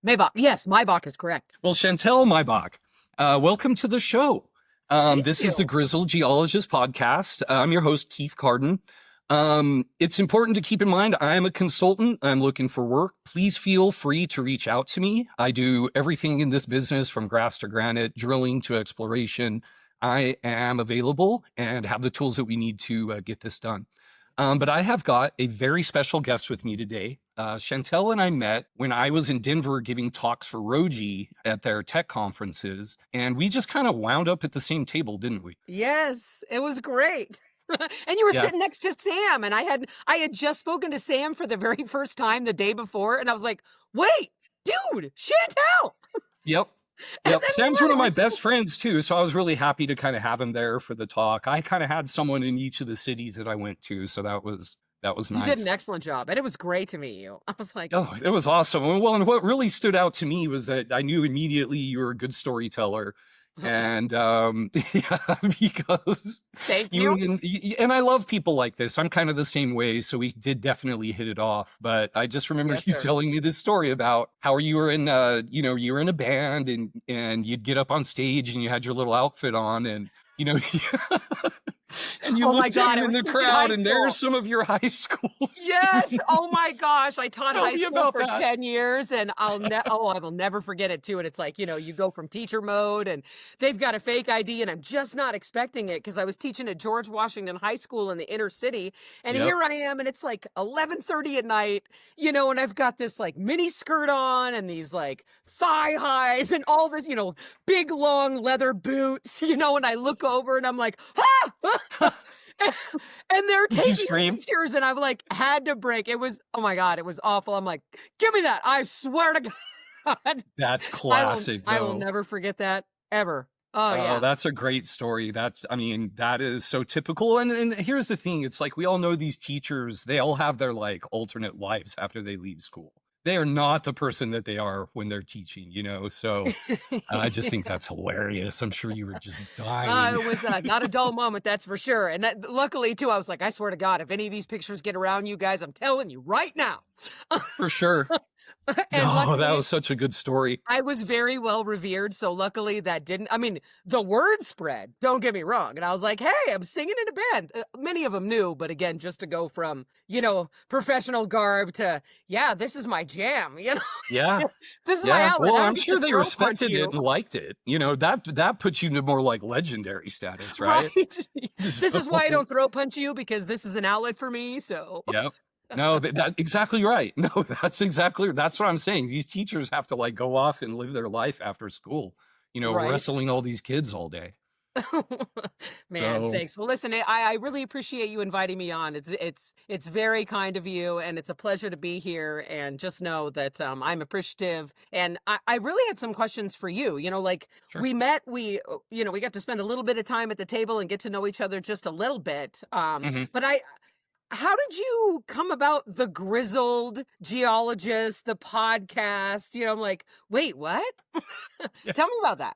Maybach. Yes, Maybach is correct. Well, Chantel Maybach, welcome to the show. This is the Grizzled Geologist podcast. I'm your host, Keith Carden. It's important to keep in mind, I am a consultant. I'm looking for work. Please feel free to reach out to me. I do everything in this business from grass to granite, drilling to exploration. I am available and have the tools that we need to get this done. But I have got a very special guest with me today. Chantel and I met when I was in Denver giving talks for Roji at their tech conferences, and we just kind of wound up at the same table, didn't we? Yes, it was great. And you were sitting next to Sam, and I had just spoken to Sam for the very first time the day before, and I was like, wait, dude, Chantel. Yep. Sam's one of my best friends too, so I was really happy to kind of have him there for the talk. I kind of had someone in each of the cities that I went to, so that was nice. You did an excellent job, and it was great to meet you. I was like, oh, it was awesome. Well, and what really stood out to me was that I knew immediately you were a good storyteller. And because thank you. And I love people like this. I'm kind of the same way, so we did definitely hit it off. But I just remember you telling me this story about how you were in you were in a band and you'd get up on stage and you had your little outfit on and and you looked down in the crowd and there's some of your high schools. Yes. Oh my gosh. I taught high school for 10 years and I will never forget it too. And it's like, you go from teacher mode and they've got a fake ID and I'm just not expecting it because I was teaching at George Washington High School in the inner city. And here I am and it's like 11:30 at night, and I've got this like mini skirt on and these like thigh highs and all this, big long leather boots, and I look over and I'm like, and they're taking pictures and I've like had to break. It was, oh my God, it was awful. I'm like, give me that. I swear to God. That's classic. I will never forget that ever. Oh yeah. That's a great story. That is so typical. And here's the thing. It's like, we all know these teachers, they all have their like alternate lives after they leave school. They are not the person that they are when they're teaching, so I just think that's hilarious. I'm sure you were just dying. It was not a dull moment, that's for sure. And luckily, too, I was like, I swear to God, if any of these pictures get around you guys, I'm telling you right now. For sure. Luckily, that was such a good story. I was very well revered, so luckily that didn't, the word spread, don't get me wrong. And I was like, hey, I'm singing in a band. Many of them knew, but again, just to go from, professional garb to, this is my jam, Yeah. This is my outlet. Well, I'm sure they respected it and liked it. That puts you to more like legendary status, right? This is why I don't throat punch you, because this is an outlet for me, so. Yep. No, that's exactly right. No, that's what I'm saying. These teachers have to like go off and live their life after school, wrestling all these kids all day. Man, thanks. Well, listen, I really appreciate you inviting me on. It's very kind of you, and it's a pleasure to be here. And just know that I'm appreciative. And I really had some questions for you. Sure. We met, we got to spend a little bit of time at the table and get to know each other just a little bit. But how did you come about the Grizzled Geologist, the podcast? I'm like, wait, what? Tell me about that.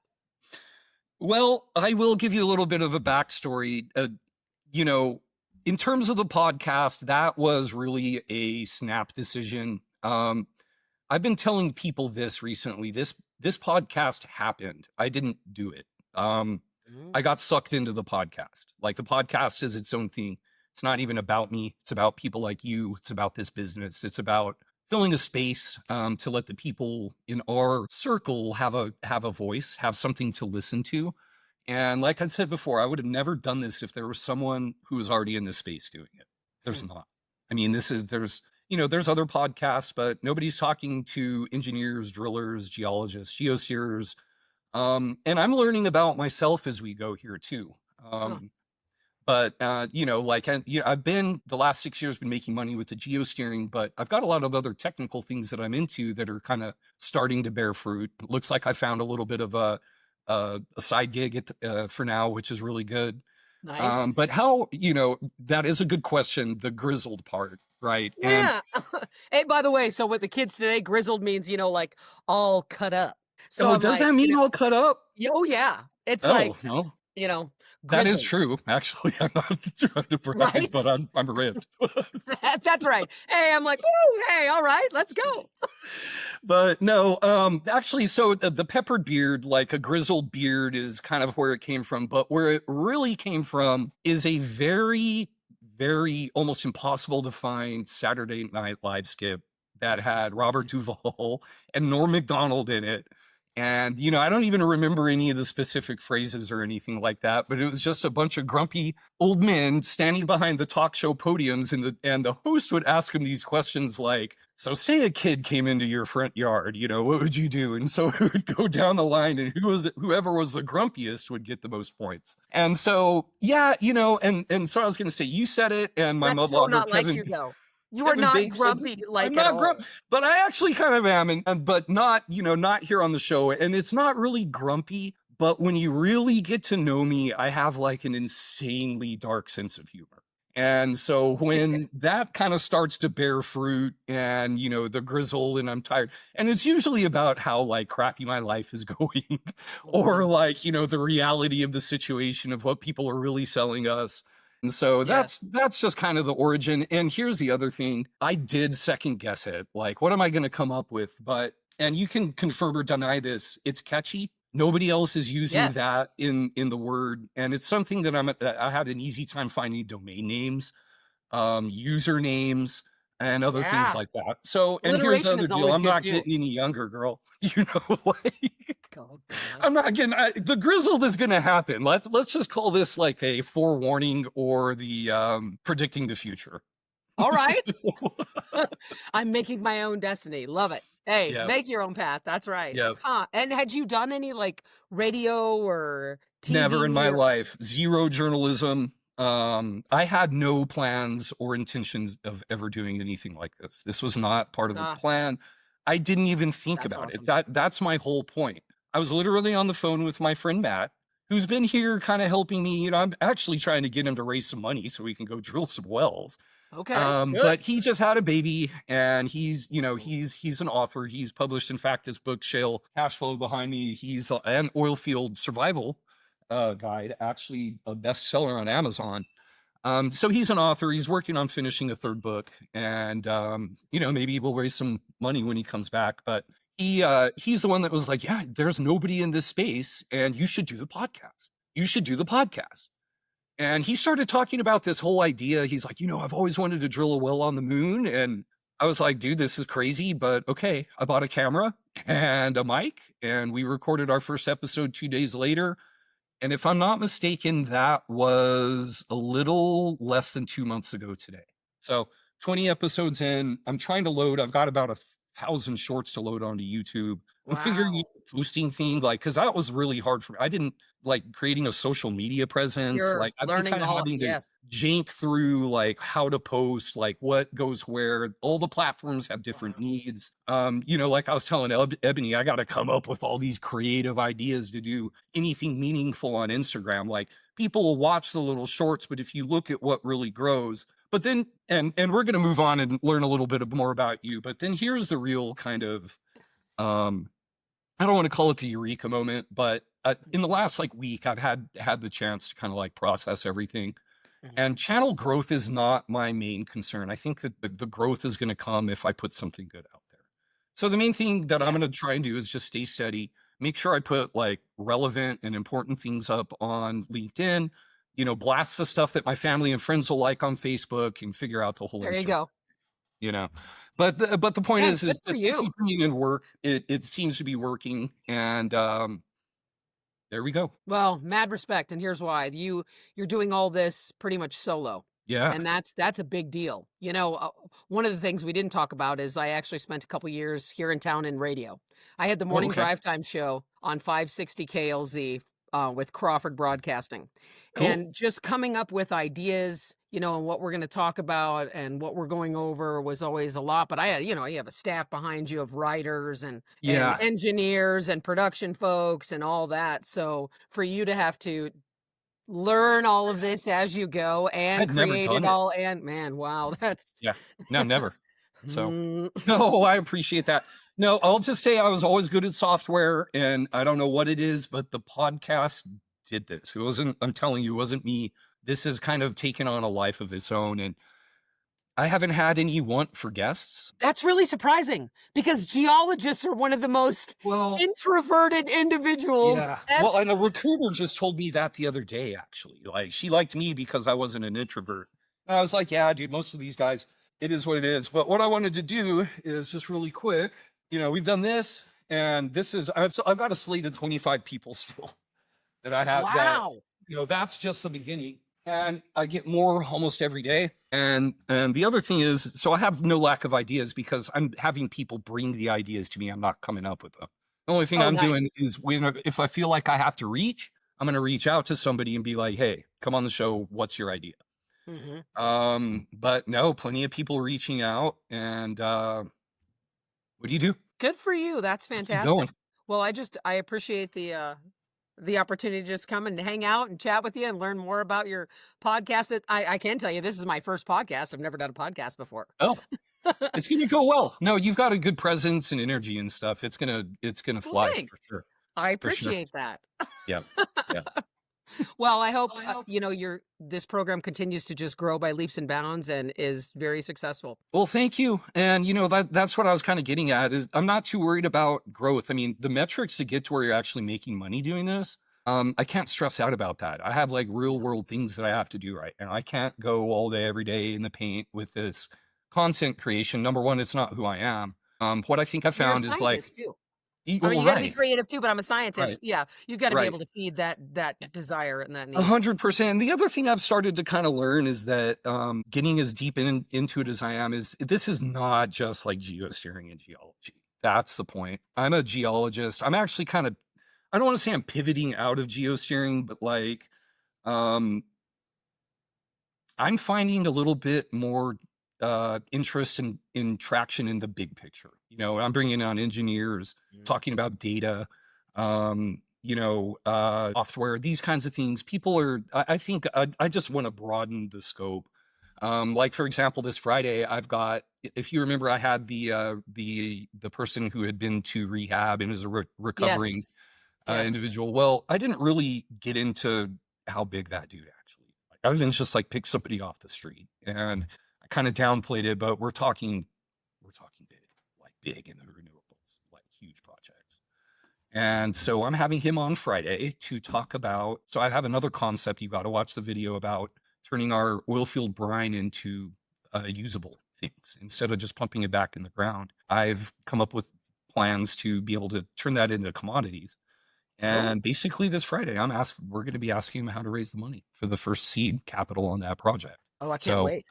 Well, I will give you a little bit of a backstory. In terms of the podcast, that was really a snap decision. I've been telling people this recently. This podcast happened. I didn't do it. I got sucked into the podcast. Like, the podcast is its own thing. It's not even about me. It's about people like you. It's about this business. It's about filling a space to let the people in our circle have a voice, have something to listen to. And like I said before, I would have never done this if there was someone who was already in this space doing it. There's not. There's other podcasts, but nobody's talking to engineers, drillers, geologists, geosteers. And I'm learning about myself as we go here too. But, I've been the last 6 years been making money with the geosteering, but I've got a lot of other technical things that I'm into that are kind of starting to bear fruit. It looks like I found a little bit of a side gig for now, which is really good. Nice. But how, that is a good question, the grizzled part, right? Yeah. Hey, by the way, so with the kids today, grizzled means, like all cut up. So does that mean all cut up? Oh, yeah. It's no. Grizzled. That is true. Actually, I'm not trying to brag, right? But I'm ripped. That's right. Hey, I'm like, oh, hey, all right, let's go. But no, actually, so the peppered beard, like a grizzled beard, is kind of where it came from. But where it really came from is a very, very almost impossible to find Saturday Night Live skit that had Robert Duvall and Norm Macdonald in it. And, I don't even remember any of the specific phrases or anything like that, but it was just a bunch of grumpy old men standing behind the talk show podiums, and the host would ask them these questions like, so say a kid came into your front yard, what would you do? And so it would go down the line, and whoever was the grumpiest would get the most points. And so, yeah, and so I was going to say, you said it, and my That's so mudlogger, not like Kevin, you, though. You are Kevin not Bake said, grumpy like I'm at not all. grumpy, but I actually kind of am, but not, not here on the show. And it's not really grumpy, but when you really get to know me, I have like an insanely dark sense of humor. And so when that kind of starts to bear fruit, and, the grizzle, and I'm tired, and it's usually about how like crappy my life is going, or like, the reality of the situation of what people are really selling us. And so that's just kind of the origin. And here's the other thing. I did second guess it. Like, what am I going to come up with? And you can confirm or deny this. It's catchy. Nobody else is using that in the word. And it's something that I had an easy time finding domain names, usernames, and other things like that. So, and here's the other deal. I'm not getting any younger, girl. I'm not getting, the grizzled is going to happen. Let's just call this like a forewarning, or the predicting the future. All right. I'm making my own destiny. Love it. Hey, make your own path. That's right. Yeah. Huh. And had you done any like radio or TV? Never in my life. Zero journalism. I had no plans or intentions of ever doing anything like this. This was not part of the plan. I didn't even think about it. That's my whole point. I was literally on the phone with my friend Matt, who's been here kind of helping me. I'm actually trying to get him to raise some money so we can go drill some wells. Okay. But he just had a baby, and he's an author. He's published, in fact, his book Shale Cash Flow behind me. He's an oilfield survival guide, actually a bestseller on Amazon. So he's an author. He's working on finishing a third book, and maybe we'll raise some money when he comes back. But he's the one that was like, yeah, there's nobody in this space, and you should do the podcast. You should do the podcast. And he started talking about this whole idea. He's like, I've always wanted to drill a well on the moon. And I was like, dude, this is crazy, but okay. I bought a camera and a mic, and we recorded our first episode 2 days later. And if I'm not mistaken, that was a little less than 2 months ago today. So 20 episodes in, I'm trying to load. I've got about 1,000 shorts to load onto YouTube. I'm figuring out the posting thing, like, because that was really hard for me. I didn't like creating a social media presence. Like, I've been kind of having to jank through like how to post, like what goes where. All the platforms have different needs. Like I was telling Ebony, I got to come up with all these creative ideas to do anything meaningful on Instagram. Like, people will watch the little shorts, but if you look at what really grows. But then, and we're going to move on and learn a little bit more about you. But then here's the real kind of, I don't want to call it the eureka moment, but in the last like week, I've had the chance to kind of like process everything. And channel growth is not my main concern. I think that the growth is going to come if I put something good out there. So the main thing that I'm going to try and do is just stay steady, make sure I put like relevant and important things up on LinkedIn, blast the stuff that my family and friends will like on Facebook, and figure out the whole There you go. But the point is that this is bringing in work. It seems to be working, and there we go. Well, mad respect, and here's why. You're doing all this pretty much solo. Yeah. And that's a big deal. One of the things we didn't talk about is I actually spent a couple years here in town in radio. I had the morning drive time show on 560 KLZ with Crawford Broadcasting. Cool. And just coming up with ideas, and what we're going to talk about and what we're going over was always a lot. But I had, you have a staff behind you of writers and engineers and production folks and all that. So for you to have to learn all of this as you go and create it all, and man, wow, that's never. So no, I appreciate that. No, I'll just say I was always good at software, and I don't know what it is, but the podcast did this. It wasn't, I'm telling you, it wasn't me. This has kind of taken on a life of its own. And I haven't had any want for guests. That's really surprising because geologists are one of the most introverted individuals ever. Well, and a recruiter just told me that the other day, actually. Like, she liked me because I wasn't an introvert. And I was like, yeah, dude, most of these guys, it is what it is. But what I wanted to do is just really quick, we've done this, and this is, I've got a slate of 25 people still that I have. Wow. That's just the beginning. And I get more almost every day. And the other thing is, so I have no lack of ideas because I'm having people bring the ideas to me. I'm not coming up with them. The only thing I'm doing is if I feel like I have to reach, I'm going to reach out to somebody and be like, hey, come on the show. What's your idea? But no, plenty of people reaching out. And what do you do? Good for you. That's fantastic. Well, I appreciate the opportunity to just come and hang out and chat with you and learn more about your podcast. I can tell you, this is my first podcast. I've never done a podcast before. Oh, it's going to go well. No, you've got a good presence and energy and stuff. It's going to fly. Well, thanks. For sure. I appreciate that. Yeah. Well, I hope, this program continues to just grow by leaps and bounds and is very successful. Well, thank you. And, that's what I was kind of getting at is I'm not too worried about growth. I mean, the metrics to get to where you're actually making money doing this, I can't stress out about that. I have like real world things that I have to do right. And I can't go all day, every day in the paint with this content creation. Number one, it's not who I am. What I think I found is like, too. You got to be creative too, but I'm a scientist. Right. Yeah, you've got to be able to feed that desire and that need. 100%. The other thing I've started to kind of learn is that getting as deep into it as I am this is not just like geosteering and geology. That's the point. I'm a geologist. I'm actually I don't want to say I'm pivoting out of geosteering, but like I'm finding a little bit more interest in traction in the big picture. I'm bringing on engineers, talking about data, software, these kinds of things. I think I just want to broaden the scope. Like for example, this Friday, I've got, if you remember, I had the person who had been to rehab and is a recovering individual. Well, I didn't really get into how big that dude actually. I didn't just like pick somebody off the street, and I kind of downplayed it, but we're talking big in the renewables, like huge projects. And so I'm having him on Friday to talk about, so I have another concept. You got to watch the video about turning our oilfield brine into usable things instead of just pumping it back in the ground. I've come up with plans to be able to turn that into commodities. And basically this Friday, we're going to be asking him how to raise the money for the first seed capital on that project. Oh, I can't wait.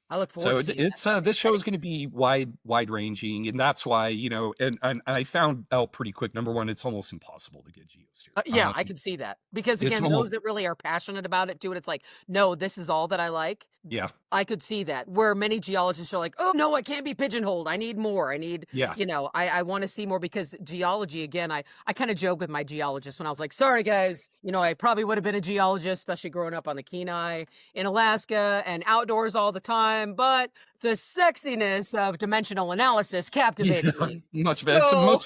I look forward to it's this show is going to be wide ranging, and that's why and I found out pretty quick. Number one, it's almost impossible to get geosteer. I can see that because again, those that really are passionate about it too, and it's like, no, this is all that I like. Yeah, I could see that. Where many geologists are like, oh no, I can't be pigeonholed. I need more. I need, I want to see more because geology. Again, I kind of joke with my geologist when I was like, sorry guys, I probably would have been a geologist, especially growing up on the Kenai in Alaska and outdoors all the time. But the sexiness of dimensional analysis captivated me. Much better. I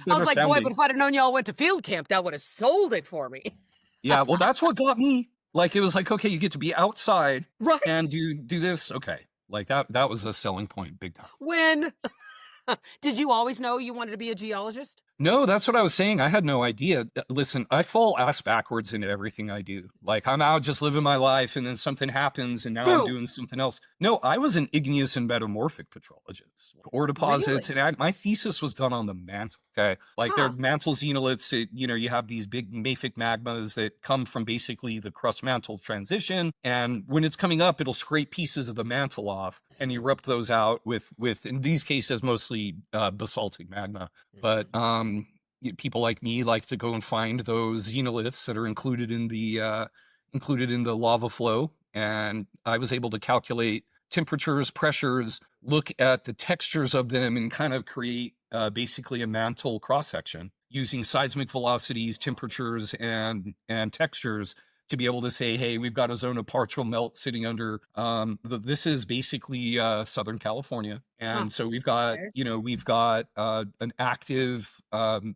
was like, boy, but if I'd have known y'all went to field camp, that would have sold it for me. Yeah, well, that's what got me. Like, it was like, okay, you get to be outside and do this. Okay, like that was a selling point, big time. When did you always know you wanted to be a geologist? No, that's what I was saying. I had no idea. Listen, I fall ass backwards into everything I do. Like I'm out just living my life and then something happens and now I'm doing something else. No, I was an igneous and metamorphic petrologist. Ore deposits. Really? And my thesis was done on the mantle. Okay. Like they're mantle xenoliths. You have these big mafic magmas that come from basically the crust mantle transition. And when it's coming up, it'll scrape pieces of the mantle off and erupt those out with in these cases, mostly basaltic magma. But people like me like to go and find those xenoliths that are included in the lava flow, and I was able to calculate temperatures, pressures, look at the textures of them, and kind of create basically a mantle cross section using seismic velocities, temperatures, and textures to be able to say, hey, we've got a zone of partial melt sitting under, this is basically Southern California. And so we've got, an active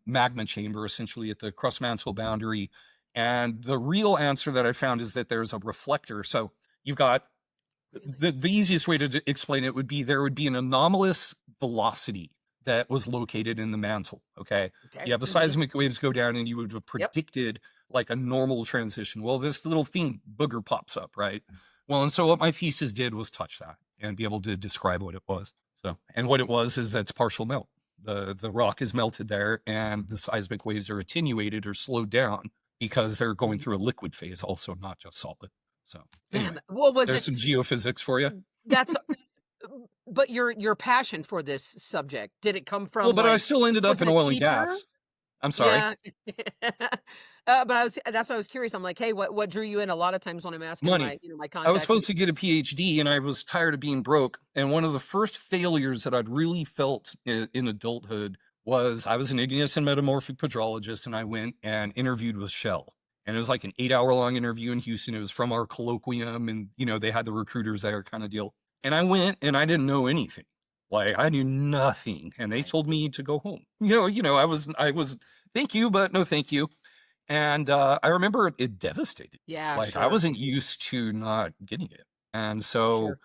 magma chamber essentially at the crust mantle boundary. And the real answer that I found is that there's a reflector. So you've got The easiest way to explain it would be there would be an anomalous velocity that was located in the mantle. Okay. Okay. You have the seismic waves go down and you would have Yep. predicted like a normal transition. Well, this little thing booger pops up, right? Well, and so what my thesis did was touch that and be able to describe what it was. So, and what it was is that's partial melt. The rock is melted there and the seismic waves are attenuated or slowed down because they're going through a liquid phase also, not just solid. So anyway, Man, what was there's it? some geophysics for you. That's but your passion for this subject, did it come Well, from but I like still ended was up it in a oil and teacher? gas. I'm sorry. Yeah. But that's why I was curious. I'm like, hey, what drew you in? A lot of times when I'm asking Money. my, my I was contacts. supposed to get a PhD and I was tired of being broke. And one of the first failures that I'd really felt in adulthood was I was an igneous and metamorphic petrologist and I went and interviewed with Shell. And it was like an 8-hour long interview in Houston. It was from our colloquium and, they had the recruiters there kind of deal. And I went and I didn't know anything. Like I knew nothing. And they told me to go home. I was, thank you, but no thank you. And I remember it devastated. Yeah, Like I sure. wasn't used to not getting it. And so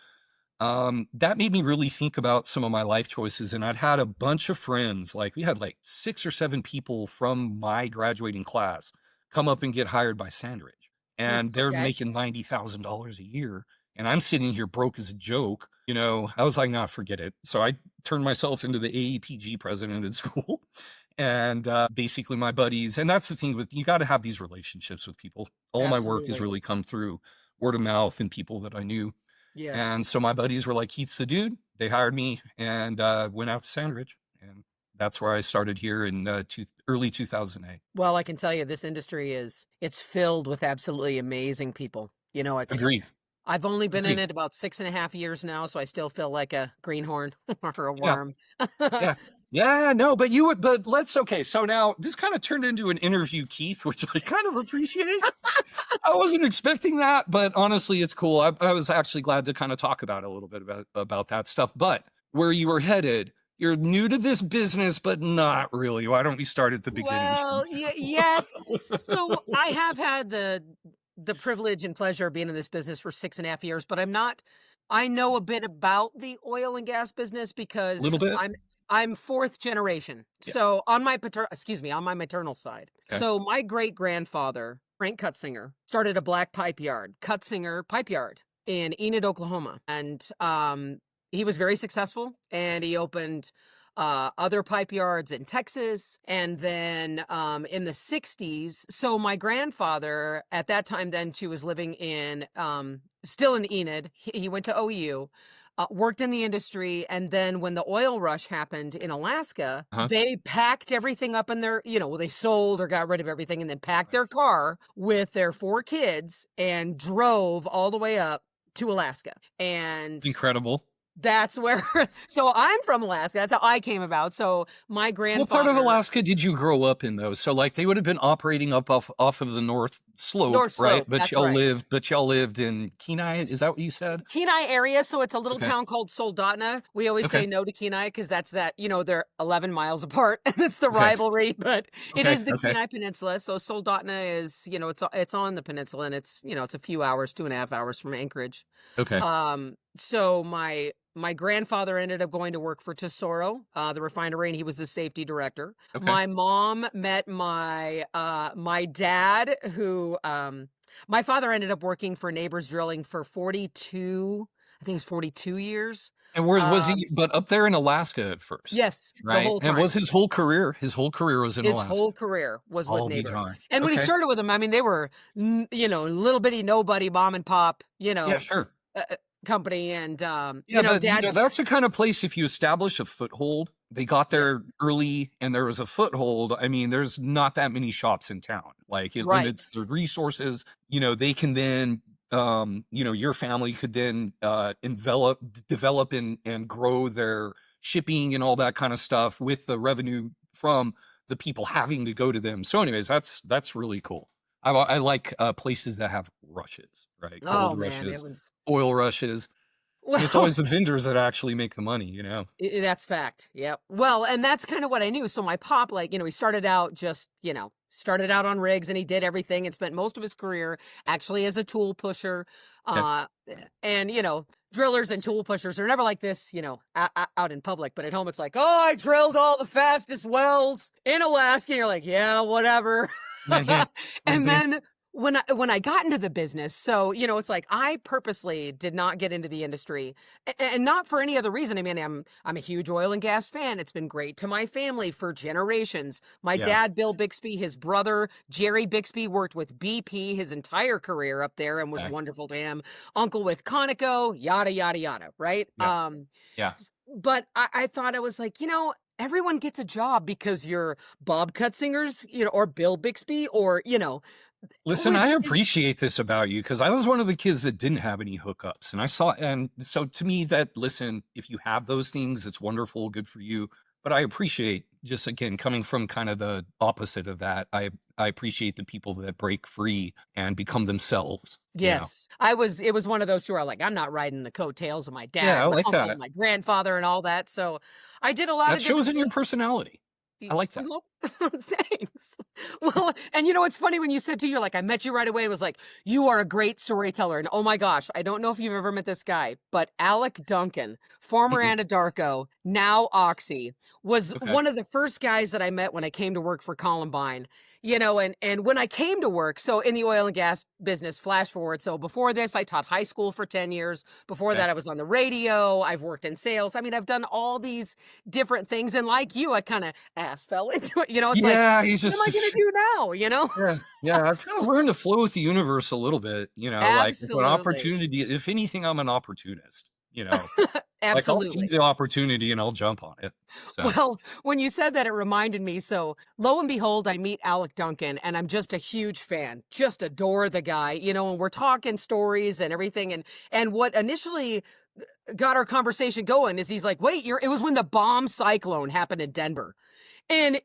Sure. that made me really think about some of my life choices. And I'd had a bunch of friends, like we had like 6 or 7 people from my graduating class come up and get hired by Sandridge. And they're Okay. making $90,000 a year. And I'm sitting here broke as a joke. I was like, nah, forget it. So I turned myself into the AEPG president at school. And basically my buddies, and that's the thing with, you got to have these relationships with people. All my work has Absolutely. really come through word of mouth and people that I knew. Yes. And so my buddies were like, Keith's the dude. They hired me and went out to Sandridge. And that's where I started here in early 2008. Well, I can tell you this industry it's filled with absolutely amazing people. Agreed. I've only been in Agreed. it about 6.5 years now, so I still feel like a greenhorn or a Yeah. worm. Yeah. Yeah, no, but okay. So now this kind of turned into an interview, Keith, which I kind of appreciate. I wasn't expecting that, but honestly, it's cool. I was actually glad to kind of talk about a little bit about that stuff. But where you were headed, you're new to this business, but not really. Why don't we start at the beginning? Well, yes. So I have had the privilege and pleasure of being in this business for 6.5 years, but I know a bit about the oil and gas business because Little bit. I'm 4th generation. Yeah. So on my maternal side. Okay. So my great grandfather, Frank Cutsinger, started a black pipe yard, Cutsinger Pipe Yard in Enid, Oklahoma. And he was very successful and he opened other pipe yards in Texas. And then in the 60s, so my grandfather at that time then too was living in, still in Enid. He went to OU. Worked in the industry, and then when the oil rush happened in Alaska, they packed everything up in their, they sold or got rid of everything and then packed their car with their 4 kids and drove all the way up to Alaska. And incredible. That's where, so I'm from Alaska. That's how I came about. So my grandfather. What part of Alaska did you grow up in though? So like they would have been operating off of the North Slope, right? But y'all lived in Kenai. Is that what you said? Kenai area. So it's a little town called Soldotna. We always say no to Kenai because that's they're 11 miles apart and it's the rivalry, but it is the Kenai Peninsula. So Soldotna is, it's on the peninsula and it's a few hours, 2.5 hours from Anchorage. Okay. So my grandfather ended up going to work for Tesoro, the refinery, and he was the safety director. Okay. My mom met my dad, who my father ended up working for Neighbors Drilling for 42 years. And where was he? But up there in Alaska at first. Yes, right. The whole time. And was his whole career? His whole career was in Alaska. His whole career was with Neighbors. Darn. And when he started with them, I mean, they were little bitty nobody mom and pop. Yeah, sure. Company and Dad, that's the kind of place if you establish a foothold, they got there early and there was a foothold. I mean, there's not that many shops in town. Like it limits the resources. They can then your family could then develop and grow their shipping and all that kind of stuff with the revenue from the people having to go to them. So anyways, that's really cool. I like places that have rushes, right? Gold rushes, oil rushes. Well, it's always the vendors that actually make the money, That's fact. Yep. Well, and that's kind of what I knew. So my pop, he started out just, started out on rigs and he did everything and spent most of his career actually as a tool pusher. Okay. And, drillers and tool pushers are never like this, out in public, but at home it's like, oh, I drilled all the fastest wells in Alaska. And you're like, yeah, whatever. Mhm. And Mhm. then when I got into the business, so, it's like I purposely did not get into the industry and not for any other reason. I mean, I'm a huge oil and gas fan. It's been great to my family for generations. My Yeah. dad, Bill Bixby, his brother, Jerry Bixby, worked with BP his entire career up there and was Okay. wonderful to him. Uncle with Conoco, yada, yada, yada, right? Yeah. Yeah. But I thought I was like, everyone gets a job because you're Bob Cutsingers, or Bill Bixby, or, Listen, I which is appreciate this about you because I was one of the kids that didn't have any hookups. And so to me, listen, if you have those things, it's wonderful, good for you. But I appreciate, just again, coming from kind of the opposite of that, I appreciate the people that break free and become themselves. yes. It was one of those two where like, I'm not riding the coattails of my Yeah, dad, I my like uncle, that. my grandfather, and all that. So I did a lot That of shows different in your things. personality. I like that. Well, thanks. Well, and it's funny when you said to you, you're like, I met you right away. It was like, you are a great storyteller. And oh my gosh, I don't know if you've ever met this guy, but Alec Duncan, former Mhm. Anadarko, now Oxy, was Okay. one of the first guys that I met when I came to work for Columbine. And when I came to work, so in the oil and gas business, flash forward. So before this, I taught high school for 10 years. Before Okay. that, I was on the radio. I've worked in sales. I mean, I've done all these different things. And like you, I kind of ass fell into it. It's like, Yeah, he's what am I going to just do now? yeah, yeah. I've kind of learned to flow with the universe a little bit. Like if an Absolutely. opportunity, if anything, I'm an opportunist. Like I'll see Absolutely. the opportunity and I'll jump on it. So Well, when you said that, it reminded me. So, lo and behold, I meet Alec Duncan, and I'm just a huge fan. Just adore the guy, and we're talking stories and everything. And what initially got our conversation going is he's like, "Wait, it was when the bomb cyclone happened in Denver." And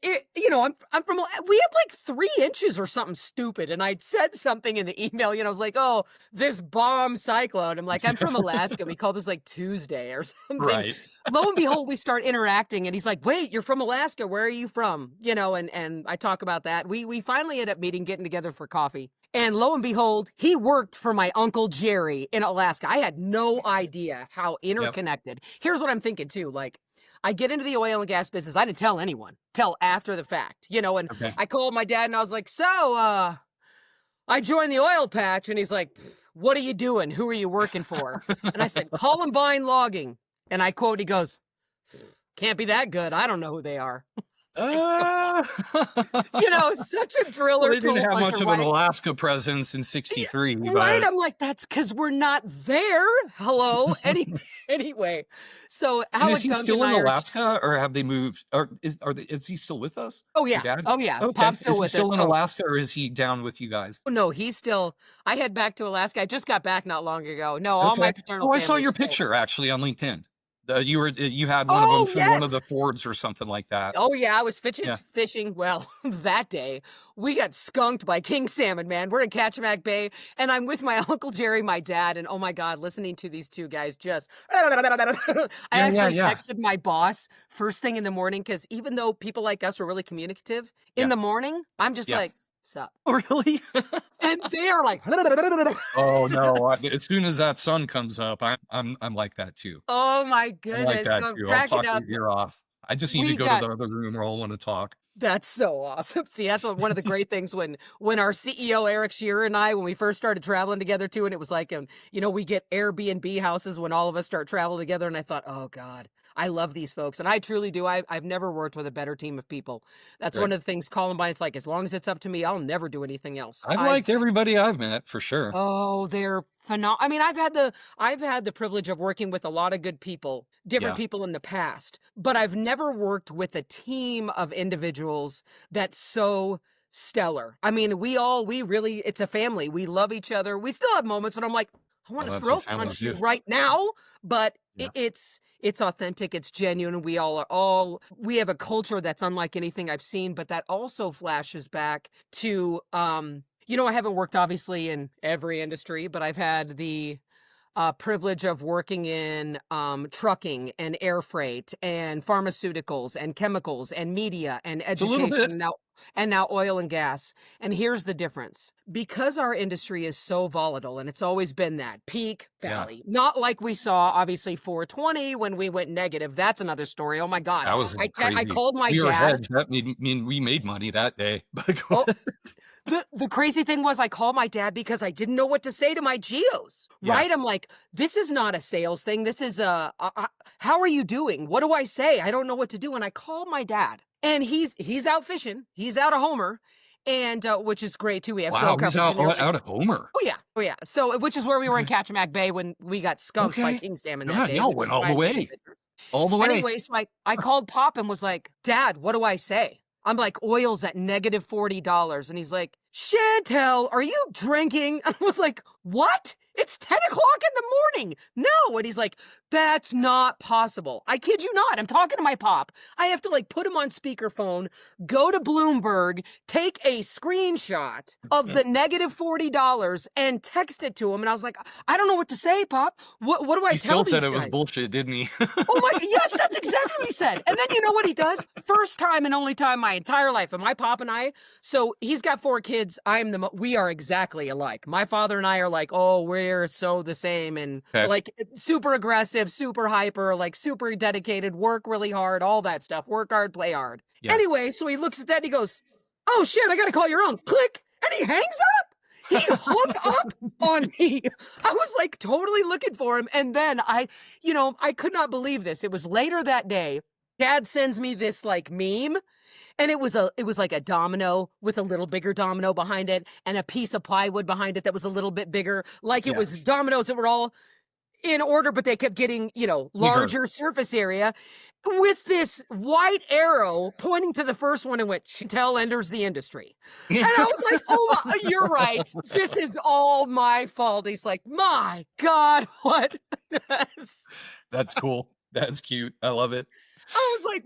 I'm from, we had like 3 inches or something stupid. And I'd said something in the email, I was like, oh, this bomb cyclone. I'm like, I'm from Alaska. We call this like Tuesday or something. right. Lo and behold, we start interacting and he's like, wait, you're from Alaska. Where are you from? And I talk about that. We finally end up getting together for coffee. And lo and behold, he worked for my Uncle Jerry in Alaska. I had no idea how Yep. interconnected. Here's what I'm thinking too. Like, I get into the oil and gas business. I didn't tell anyone till after the fact, and Okay. I called my dad and I was like, so, I joined the oil patch. And he's like, what are you doing? Who are you working for? And I said, Columbine Logging. And I quote, he goes, can't be that good. I don't know who they are. Uh, Such a well, driller they didn't tool have much pusher, of an right? Alaska presence in '63, Right. but I'm like, that's because we're not there. Hello. Anyway, so and is Alec he Duncan still and in I are. Alaska or have they moved? Or is he still with us? Oh Your yeah. dad? Oh yeah. Okay. Pop's Is still he with us. still in Oh, Alaska or is he down with you guys? no, he's still. I head back to Alaska. I just got back not long ago. No, all my Okay. paternal Oh, I saw family's your still. picture actually on LinkedIn. You had one of them Oh from one of yes. the Fords or something like that. Oh yeah, I was fishing. Yeah. Fishing. Well, that day we got skunked by king salmon. Man, we're in Kachemak Bay, and I'm with my Uncle Jerry, my dad, and oh my God, listening to these two guys just. I Yeah, yeah, actually yeah. texted my boss first thing in the morning because even though people like us are really communicative in Yeah. the morning, I'm just Yeah. like, sup, Oh, really? and they are like. Oh no! As soon as that sun comes up, I'm like that too. Oh my I'm like goodness. So that I'm too. I'll cracking talk your up. ear off. I just need to We go to got the other room where I'll want to talk. That's so awesome. See, that's one of the great things when our CEO Eric Shearer and I, when we first started traveling together too, and it was like, we get Airbnb houses when all of us start traveling together, and I thought, oh God, I love these folks, and I truly do. I've never worked with a better team of people. That's Right. one of the things Columbine. It's like as long as it's up to me, I'll never do anything else. I've liked everybody I've met for sure. Oh, they're phenomenal. I mean, I've had the privilege of working with a lot of good people, different Yeah. people in the past, but I've never worked with a team of individuals that's so stellar. I mean, we really, it's a family. We love each other. We still have moments when I'm like, I want Well, to that's a throat family punch you too. right now, but Yeah. it's authentic, it's genuine. We have a culture that's unlike anything I've seen, but that also flashes back to I haven't worked obviously in every industry, but I've had the privilege of working in trucking and air freight and pharmaceuticals and chemicals and media and It's a little bit. education. Now, and now oil and gas. And here's the difference. Because our industry is so volatile, and it's always been that peak, valley, not like we saw, obviously, 420 when we went negative. That's another story. Oh my God. That was I crazy. called my We were dad. hedged. That mean we made money that day. But Oh, the crazy thing was I called my dad because I didn't know what to say to my geos, right? I'm like, this is not a sales thing. This is how are you doing? What do I say? I don't know what to do. And I called my dad, and he's out fishing. He's out of Homer, and which is great too. We have cell he's coverage. out of Homer. Oh yeah. So which is where we were in Katchamack Bay when we got skunked by king salmon that day. Y'all went all the way. All the way. Anyway, so I called Pop and was like, Dad, what do I say? I'm like, oil's at negative $40. And he's like, Chantel, are you drinking? And I was like, what? It's 10 o'clock in the morning. No. And he's like, that's not possible. I kid you not. I'm talking to my Pop. I have to like put him on speakerphone, go to Bloomberg, take a screenshot of the negative $40 and text it to him. And I was like, I don't know what to say, Pop. What do I tell these guys? He still said it was bullshit, didn't he? Oh my, yes, that's exactly what he said. And then you know what he does? First time and only time my entire life. And my Pop and I, so he's got 4 kids. We are exactly alike. My father and I are like, oh, we're so the same. And like super aggressive, super hyper, like super dedicated, work really hard, all that stuff. Work hard, play hard. Yeah. Anyway, so he looks at that and he goes, oh shit, I got to call your uncle. Click. And he hangs up. He hung up on me. I was like totally looking for him. And then I could not believe this. It was later that day. Dad sends me this like meme. And it was like a domino with a little bigger domino behind it and a piece of plywood behind it that was a little bit bigger. Like it was dominoes that were all in order, but they kept getting, larger surface area with this white arrow pointing to the first one and went, Chantel enters the industry. And I was like, oh, you're right. This is all my fault. He's like, my God, what? That's cool. That's cute. I love it. I was like,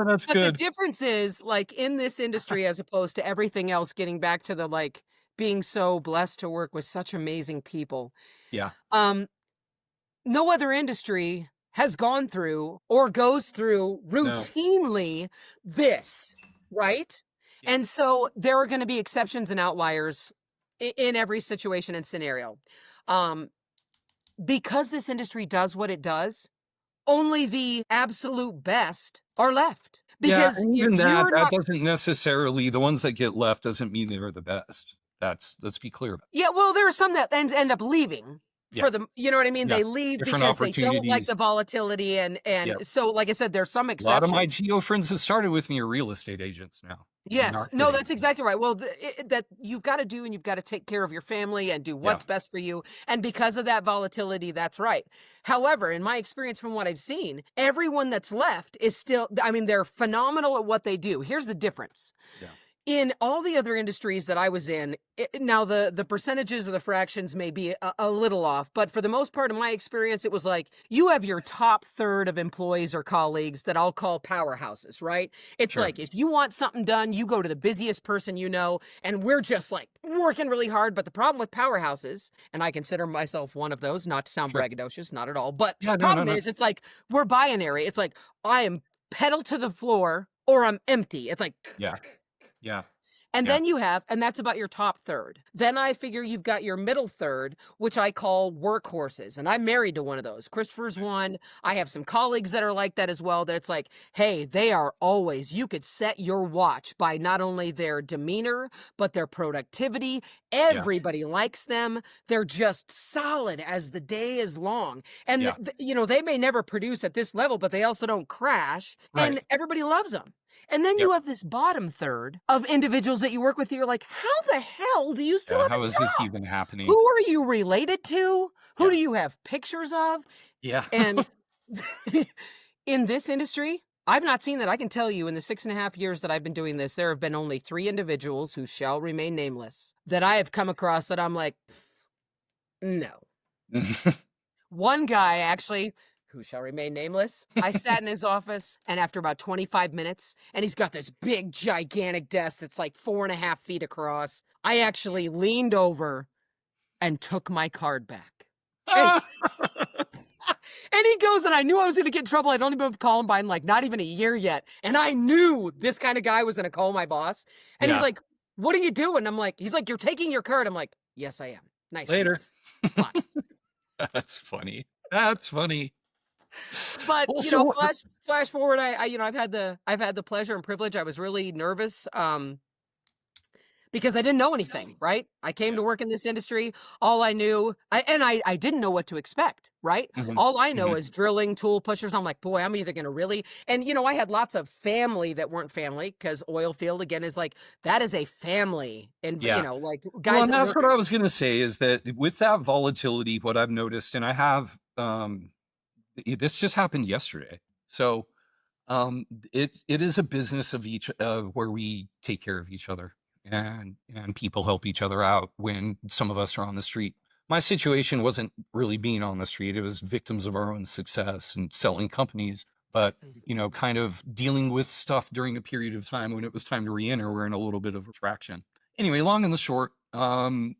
that's good. The difference is like in this industry, as opposed to everything else, getting back to the like being so blessed to work with such amazing people. Yeah. No other industry has gone through or goes through routinely this, right? Yeah. And so there are going to be exceptions and outliers in every situation and scenario. Because this industry does what it does, only the absolute best are left. Because even that doesn't necessarily, the ones that get left doesn't mean they're the best. Let's be clear about it. Yeah, well, there are some that end up leaving for them. You know what I mean? Yeah. They leave because they don't like the volatility. And so, like I said, there's some exceptions. A lot of my geo friends that started with me are real estate agents now. Yes. No, that's exactly right. Well, that you've got to do, and you've got to take care of your family and do what's best for you. And because of that volatility, that's right. However, in my experience from what I've seen, everyone that's left is still, they're phenomenal at what they do. Here's the difference. Yeah. In all the other industries that I was in, now the percentages or the fractions may be a little off, but for the most part, in my experience, it was like you have your top third of employees or colleagues that I'll call powerhouses, right? It's like if you want something done, you go to the busiest person you know, and we're just like working really hard. But the problem with powerhouses, and I consider myself one of those, not to sound braggadocious, not at all, but the problem is it's like we're binary. It's like I am pedal to the floor or I'm empty. It's like yeah. And then you have, and that's about your top third. Then I figure you've got your middle third, which I call workhorses. And I'm married to one of those. Christopher's one. I have some colleagues that are like that as well, that it's like, hey, they are always, you could set your watch by not only their demeanor, but their productivity. Everybody likes them. They're just solid as the day is long. And, they may never produce at this level, but they also don't crash. Right. And everybody loves them. And then you have this bottom third of individuals that you work with. You're like, how the hell do you still have a job? How is this even happening? Who are you related to? Who do you have pictures of? Yeah. And in this industry, I've not seen that. I can tell you in the 6.5 years that I've been doing this, there have been only 3 individuals who shall remain nameless that I have come across that I'm like, no. One guy actually, who shall remain nameless, I sat in his office, and after about 25 minutes, and he's got this big, gigantic desk that's like 4.5 feet across, I actually leaned over and took my card back. And he goes, and I knew I was going to get in trouble. I'd only been with Columbine like not even a year yet. And I knew this kind of guy was going to call my boss. And he's like, what are you doing? I'm like, he's like, you're taking your card. I'm like, yes, I am. Nice. Later. That's funny. That's funny. But also, flash forward. I've had the pleasure and privilege. I was really nervous. Because I didn't know anything, right? I came to work in this industry. All I knew, I didn't know what to expect, right? All I know is drilling, tool pushers. I'm like, boy, I'm either going to really, and I had lots of family that weren't family because oil field again is like, that is a family. And, like guys. Well, and that's what I was going to say is that with that volatility, what I've noticed, and I have, this just happened yesterday. So it is a business of each, where we take care of each other. And people help each other out when some of us are on the street. My situation wasn't really being on the street. It was victims of our own success and selling companies, but, kind of dealing with stuff during a period of time when it was time to re-enter, we're in a little bit of retraction. Anyway, long and the short, Molly,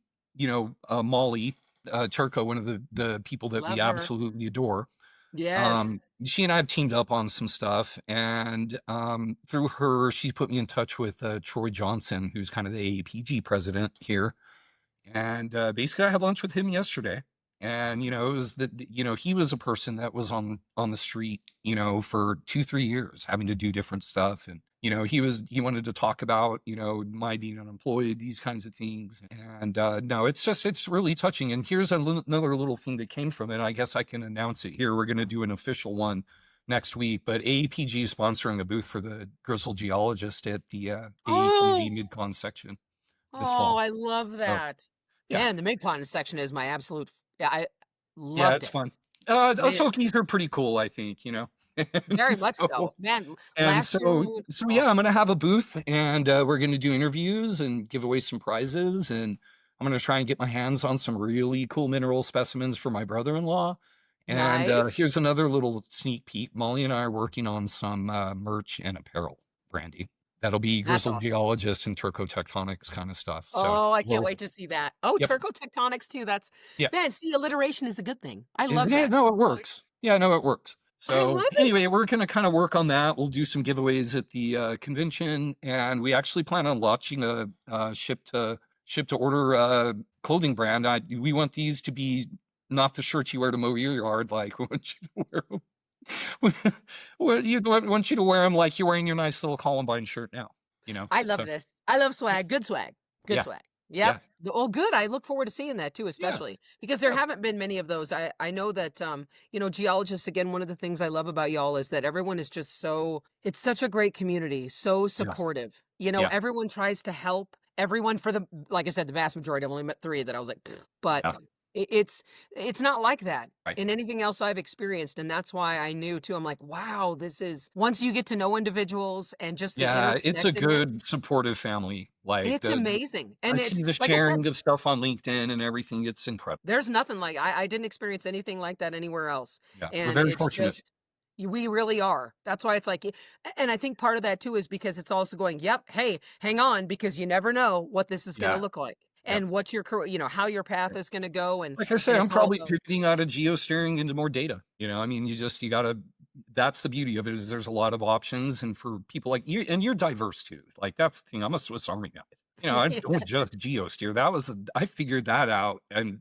Turco, one of the people that we absolutely adore. Yes. She and I have teamed up on some stuff, and through her, she put me in touch with Troy Johnson, who's kind of the AAPG president here. And basically, I had lunch with him yesterday, and it was that he was a person that was on the street, for 2-3 years, having to do different stuff, and he wanted to talk about my being unemployed, these kinds of things, and no, it's really touching. And here's another little thing that came from it. I guess I can announce it here. We're going to do an official one next week, but AAPG is sponsoring a booth for the Grizzled Geologist at the AAPG Mid-Con section this fall. I love that. So, man, the Mid-Con section is my absolute. I love it. Yeah, it's fun. Sokies are pretty cool, I think. Very much so, man. And so yeah, I'm gonna have a booth, and we're gonna do interviews and give away some prizes, and I'm gonna try and get my hands on some really cool mineral specimens for my brother-in-law. And nice. Here's another little sneak peek. Molly and I are working on some merch and apparel branding. That'll be Grizzled Geologist and Turco-Tectonics kind of stuff. So, I can't wait to see that. Turco-Tectonics too. That's man. See, alliteration is a good thing. I love that. It? No, it works. Yeah, no, it works. So anyway, we're going to kind of work on that. We'll do some giveaways at the convention, and we actually plan on launching a ship to order clothing brand. We want these to be not the shirts you wear to mow your yard. Like, we want you to wear them. Want you to wear them like you're wearing your nice little Columbine shirt now. I love this. I love swag. Good swag. Good swag. Yep. Yeah. Oh, good. I look forward to seeing that too, especially because there haven't been many of those. I know that, geologists, again, one of the things I love about y'all is that everyone is just it's such a great community, so supportive. Everyone tries to help everyone like I said, the vast majority. I've only met 3 that I was like, but it's not like that in anything else I've experienced. And that's why I knew too. I'm like, wow, this is once you get to know individuals and just it's a good supportive family. Like it's amazing. And I see the sharing of stuff on LinkedIn and everything. It's incredible. There's nothing like I didn't experience anything like that anywhere else. Yeah, and we're very fortunate. We really are. That's why it's like, and I think part of that too is because it's also going, hey, hang on, because you never know what this is going to look like. And what your career, how your path is going to go. And like I said, I'm probably pivoting out of geosteering into more data. I mean, you gotta, that's the beauty of it is there's a lot of options. And for people like you, and you're diverse too. Like that's the thing. I'm a Swiss Army knife. I don't just geosteer. I figured that out and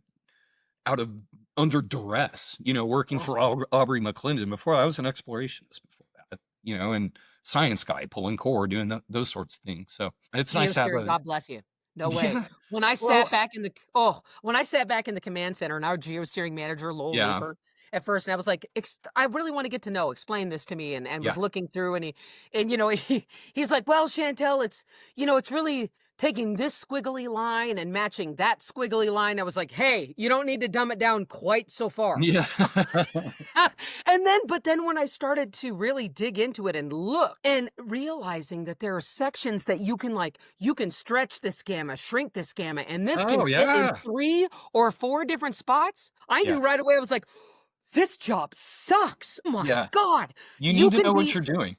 under duress, working for Aubrey McClendon before. I was an explorationist before that, and science guy pulling core, doing those sorts of things. So it's nice to have God bless you. No way. When I sat back in the command center, and our geosteering manager, Lowell Leeper, at first, and I was like, I really want to get to know, explain this to me, and was looking through, and he's like, well, Chantel, it's really taking this squiggly line and matching that squiggly line. I was like, hey, you don't need to dumb it down quite so far. Yeah. But then when I started to really dig into it and look and realizing that there are sections that you can stretch this gamma, shrink this gamma, and this can fit in 3 or 4 different spots. I knew right away. I was like, this job sucks. Oh my God. You need to know what you're doing.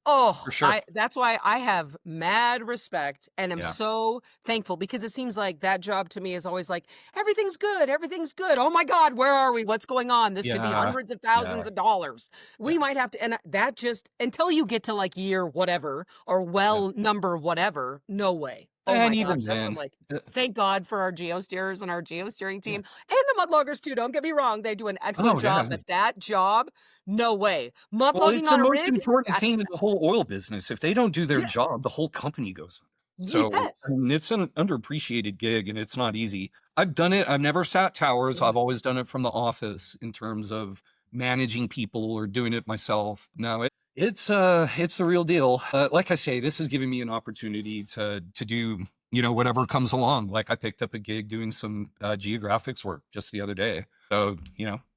Oh, For sure. that's why I have mad respect and am Yeah. so thankful, because it seems like that job to me is always like, everything's good, everything's good. Oh my God, where are we? What's going on? This could be Yeah. hundreds of Yeah. thousands of dollars. We Yeah. might have to, and that just, until you get to like year whatever or Yeah. well number whatever, no way. Oh And my gosh, even that's what I'm then, like, thank God for our geosteerers and our geosteering yeah. team and the mudloggers too. Don't get me wrong, they do an excellent Oh, yeah. job, but that job, no way. Well, Mudlogging it's the on a most rig, important that's thing in the whole oil business. If they don't do their yeah, job, the whole company goes under. So, I yes. mean, it's an underappreciated gig and it's not easy. I've done it. I've never sat towers. I've always done it from the office in terms of managing people or doing it myself. No, it's the real deal. Like I say, this has given me an opportunity to do, whatever comes along. Like I picked up a gig doing some geographics work just the other day. So,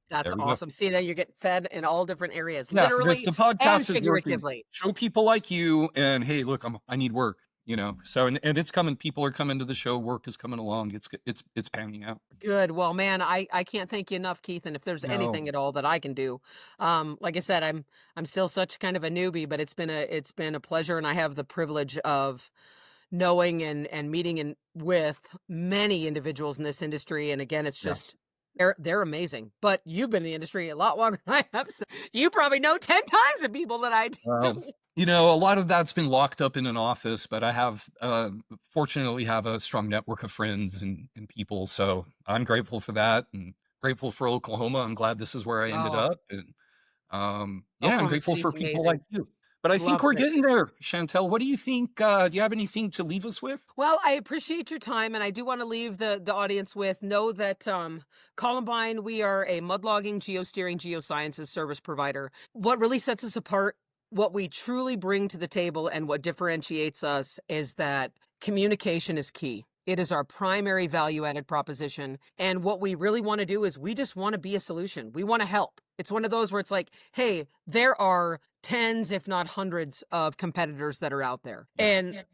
That's there we go. awesome. See, that you're getting fed in all different areas, Yeah, this literally the and podcast is working. figuratively. Show people like you, and hey, look, I need work. So and it's coming. People are coming to the show. Work is coming along. It's panning out. Good. Well, man, I can't thank you enough, Keith. And if there's No, anything at all that I can do, like I said, I'm still such kind of a newbie, but it's been a pleasure, and I have the privilege of knowing and meeting with many individuals in this industry. And again, it's yeah. just they're amazing. But you've been in the industry a lot longer than I have, so you probably know 10 times the people that I Well, do. a lot of that's been locked up in an office, but I have fortunately have a strong network of friends and people. So I'm grateful for that and grateful for Oklahoma. I'm glad this is where I ended Oh, up. And yeah, I'm Oklahoma grateful City's for people like amazing. you. But I think Love we're it. getting there, Chantel. What do you think? Do you have anything to leave us with? Well, I appreciate your time, and I do want to leave the audience with, know that Columbine, we are a mudlogging, geosteering, geosciences service provider. What really sets us apart, what we truly bring to the table, and what differentiates us is that communication is key. It is our primary value-added proposition, and what we really want to do is we just want to be a solution. We want to help. It's one of those where it's like, hey, there are tens, if not hundreds, of competitors that are out there, Yeah. and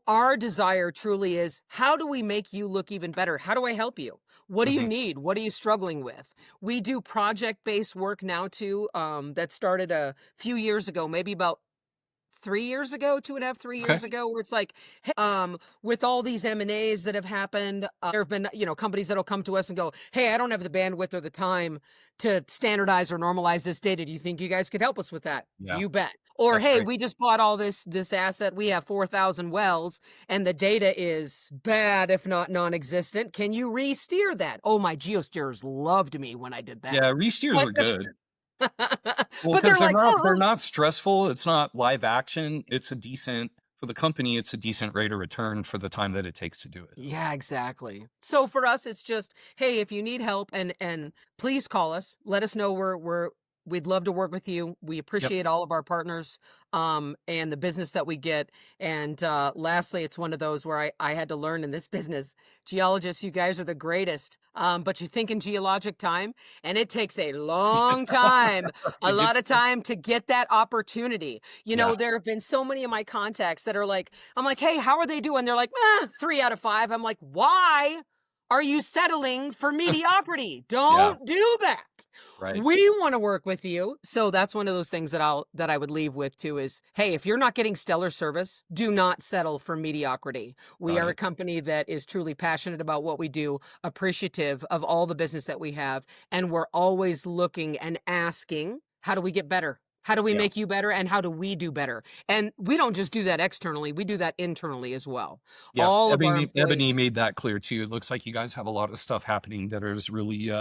our desire truly is, how do we make you look even better? How do I help you? What do you Hmm. need? What are you struggling with? We do project-based work now too, that started a few years ago, maybe about 3 years ago, 2.5, 3 years Okay. ago, where it's like, hey, with all these M&As that have happened, there have been, companies that'll come to us and go, hey, I don't have the bandwidth or the time to standardize or normalize this data. Do you think you guys could help us with that? Yeah, You bet. Or, that's hey, great. we just bought all this asset. We have 4,000 wells and the data is bad, if not non-existent. Can you re-steer that? Oh, my geosteers loved me when I did that. Yeah, re-steers are good. Well, But because they're like, they're oh, not stressful. It's not live action. For the company, it's a decent rate of return for the time that it takes to do it. yeah, exactly. So for us, it's just, hey, if you need help, and please call us. Let us know. We'd love to work with you. We Yep. appreciate all of our partners, and the business that we get. And lastly, it's one of those where I had to learn in this business, geologists, you guys are the greatest. But you think in geologic time, and it takes a long time, a To get, lot of time to get that opportunity. yeah. There have been so many of my contacts that are like, I'm like, hey, how are they doing? They're like, 3 out of 5. I'm like, why are you settling for mediocrity? Yeah. Don't do that. Right. We want to work with you. So that's one of those things that I would leave with too is, hey, if you're not getting stellar service, do not settle for mediocrity. We Got are a it. company that is truly passionate about what we do, appreciative of all the business that we have, and we're always looking and asking, how do we get better? How do we Yeah. make you better? And how do we do better? And we don't just do that externally, we do that internally as well. Yeah. All of our Ebony employees. made that clear too. It looks like you guys have a lot of stuff happening that is really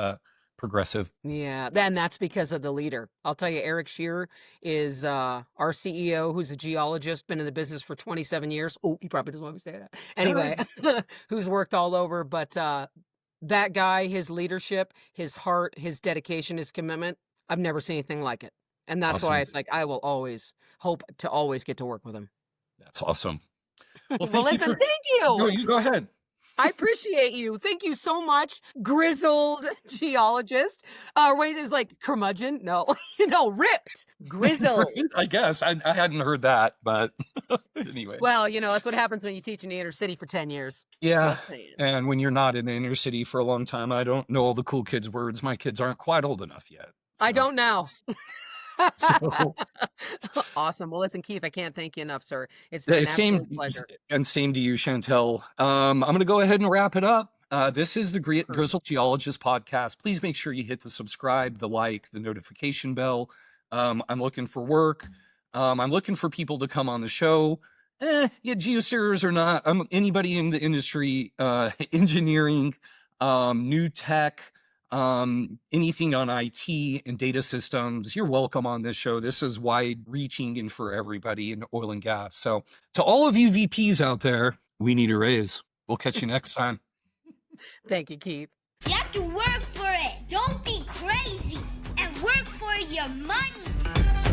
progressive. Yeah, and that's because of the leader. I'll tell you, Eric Shearer is our CEO, who's a geologist, been in the business for 27 years. Oh, he probably doesn't want me to say that. Anyway, who's worked all over. But that guy, his leadership, his heart, his dedication, his commitment, I've never seen anything like it. And that's why Awesome. it's like, I will always hope to always get to work with him. That's awesome. Well, Well, thank you listen, for thank you. you go ahead. I appreciate you. Thank you so much, grizzled geologist. Wait, is like curmudgeon? No, ripped, grizzled. I guess I hadn't heard that, but anyway. Well, that's what happens when you teach in the inner city for 10 years. Yeah. Just saying. And when you're not in the inner city for a long time, I don't know all the cool kids' words. My kids aren't quite old enough yet. I So don't now. So Awesome. Well, listen, Keith, I can't thank you enough, sir. It's been an absolute pleasure. And same to you, Chantel. I'm going to go ahead and wrap it up. This is the Grizzled Geologist podcast. Please make sure you hit the subscribe, the like, the notification bell. I'm looking for work. I'm looking for people to come on the show. Geosteers or not, anybody in the industry, engineering, new tech, anything on IT and data systems, you're welcome on this show. This is wide reaching and for everybody in oil and gas. So to all of you VPs out there, we need a raise. We'll catch you next time. Thank you, Keith. You have to work for it. Don't be crazy and work for your money.